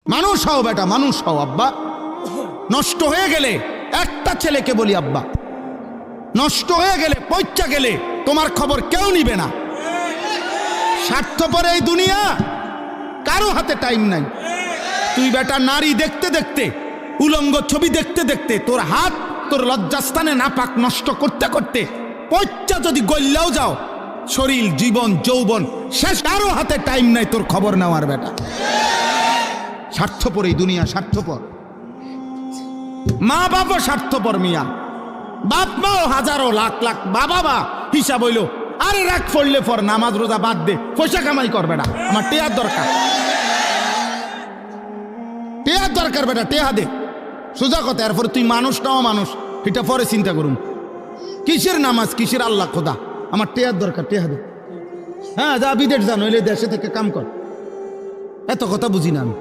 মানুষ হও বেটা, মানুষ হও। আব্বা নষ্ট হয়ে গেলে একটা ছেলেকে বলি, আব্বা নষ্ট হয়ে গেলে, পয়চা গেলে তোমার খবর কেউ নিবে না। স্বার্থপর এই দুনিয়া, কারো হাতে টাইম নাই। তুই বেটা নারী দেখতে দেখতে, উলঙ্গ ছবি দেখতে দেখতে, তোর হাত তোর লজ্জাস্থানে নাপাক নষ্ট করতে করতে পয়চা যদি গল্লাও যাও, শরীর, জীবন, যৌবন শেষ। কারো হাতে টাইম নাই তোর খবর নেওয়ার বেটা। স্বার্থপর এই দুনিয়া, স্বার্থপর। মা বাবা স্বার্থপর মিয়া। বাপ মাও হাজারো লাখ লাখ বাবা বা হিসাব হইল, আরে রাখ পড়লে পর, নামাজ রোজা বাদ দে, পয়সা কামাই কর বেটা, আমার টেয়ার দরকার, টেয়ার দরকার বেটা, টেহা দে। সোজা কথা। এরপরে তুই মানুষ নাও, মানুষ এটা পরে চিন্তা করুন। কিসের নামাজ, কিসের আল্লাহ খোদা, আমার টেয়ার দরকার, টেহা দে। হ্যাঁ যা বিদেশ যা, নইলে দেশে থেকে কাম কর। এত কথা বুঝি না আমি।